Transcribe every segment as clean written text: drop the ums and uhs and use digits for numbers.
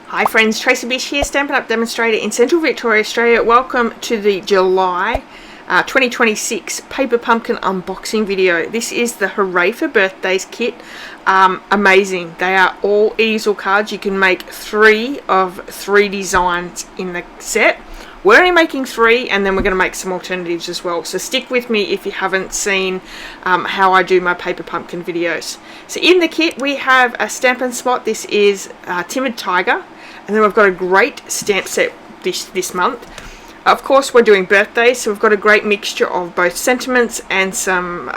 Hi friends, Tracy.bish here, Stampin' Up! Demonstrator in Central Victoria, Australia. Welcome to the July 2026 Paper Pumpkin unboxing video. This is the Hooray for Birthdays kit. Amazing. They are all easel cards. You can make 3 of 3 designs in the set. We're only making 3 and then we're going to make some alternatives as well. So stick with me if you haven't seen how I do my Paper Pumpkin videos. So in the kit we have a Stampin' Spot. This is Timid Tiger. And then we've got a great stamp set this month. Of course, we're doing birthdays, so we've got a great mixture of both sentiments and some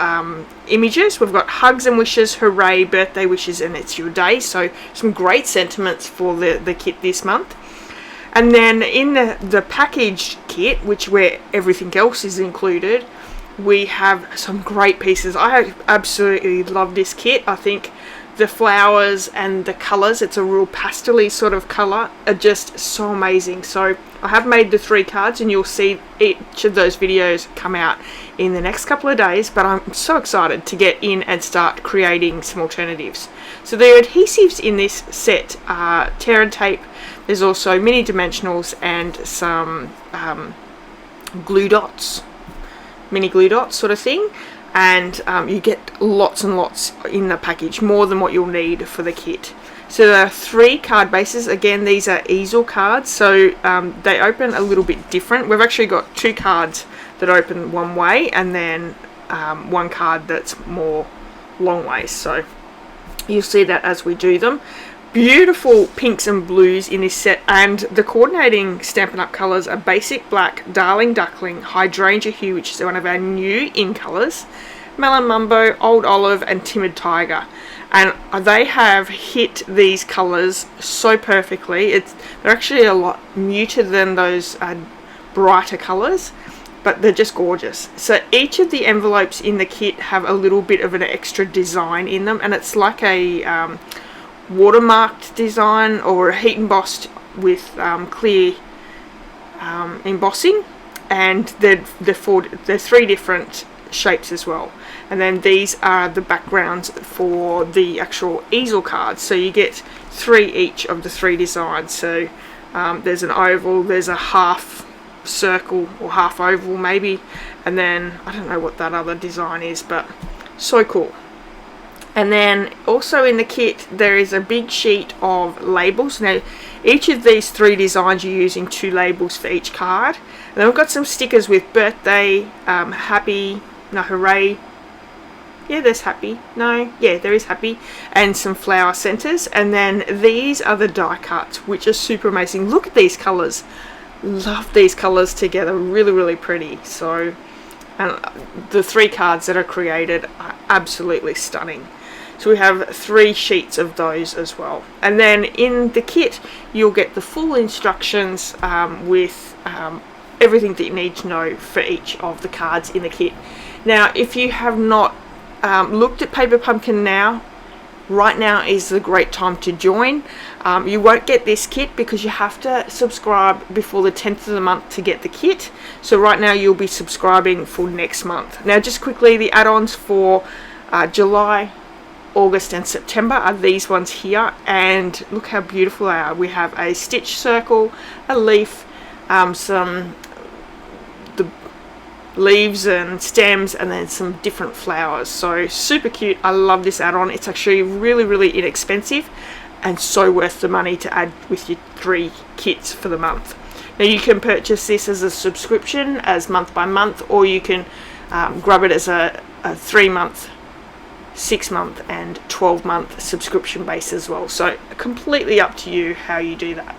images. We've got hugs and wishes, hooray, birthday wishes, and it's your day. So some great sentiments for the kit this month. And then in the packaged kit, where everything else is included, we have some great pieces. I absolutely love this kit. I think the flowers and the colours, it's a real pastel-y sort of colour, are just so amazing. So I have made the 3 cards and you'll see each of those videos come out in the next couple of days, but I'm so excited to get in and start creating some alternatives. So the adhesives in this set are tear and tape. There's also mini dimensionals and some glue dots, mini glue dots sort of thing. And you get lots and lots in the package, more than what you'll need for the kit. So there are 3 card bases. Again, these are easel cards, so they open a little bit different. We've actually got 2 cards that open one way and then 1 card that's more long ways. So you'll see that as we do them. Beautiful pinks and blues in this set, and the coordinating Stampin' Up! Colours are Basic Black, Darling Duckling, Hydrangea Hue, which is one of our new in colours, Melon Mumbo, Old Olive, and Timid Tiger. And they have hit these colours so perfectly. They're actually a lot muter than those brighter colours, but they're just gorgeous. So each of the envelopes in the kit have a little bit of an extra design in them, and it's like a watermarked design or a heat embossed with clear embossing, and they're 3 different shapes as well. And then these are the backgrounds for the actual easel cards, so you get 3 each of the 3 designs. So there's an oval, there's a half circle or half oval maybe, and then I don't know what that other design is, but so cool. And then also in the kit there is a big sheet of labels. Now each of these 3 designs you're using 2 labels for each card. And then we've got some stickers with birthday, happy, no, hooray, yeah, there's happy, no, yeah, there is happy, and some flower centers. And then these are the die cuts, which are super amazing. Look at these colors. Love these colors together, really, really pretty. So, and the 3 cards that are created are absolutely stunning. So we have 3 sheets of those as well. And then in the kit you'll get the full instructions with everything that you need to know for each of the cards in the kit. Now if you have not looked at Paper Pumpkin now, right now is the great time to join. You won't get this kit because you have to subscribe before the 10th of the month to get the kit. So right now you'll be subscribing for next month. Now just quickly, the add-ons for July, August and September are these ones here, and look how beautiful they are. We have a stitch circle, a leaf, some the leaves and stems, and then some different flowers. So super cute. I love this add-on. It's actually really, really inexpensive and so worth the money to add with your 3 kits for the month. Now you can purchase this as a subscription, as month by month, or you can grab it as a 3-month, 6-month and 12-month subscription base as well. So completely up to you how you do that.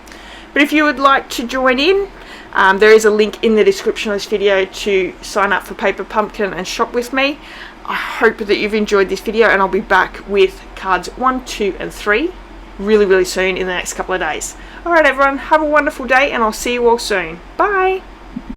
But if you would like to join in, there is a link in the description of this video to sign up for Paper Pumpkin and shop with me. I hope that you've enjoyed this video, and I'll be back with cards 1, 2 and 3 really, really soon in the next couple of days. Alright everyone, have a wonderful day and I'll see you all soon. Bye!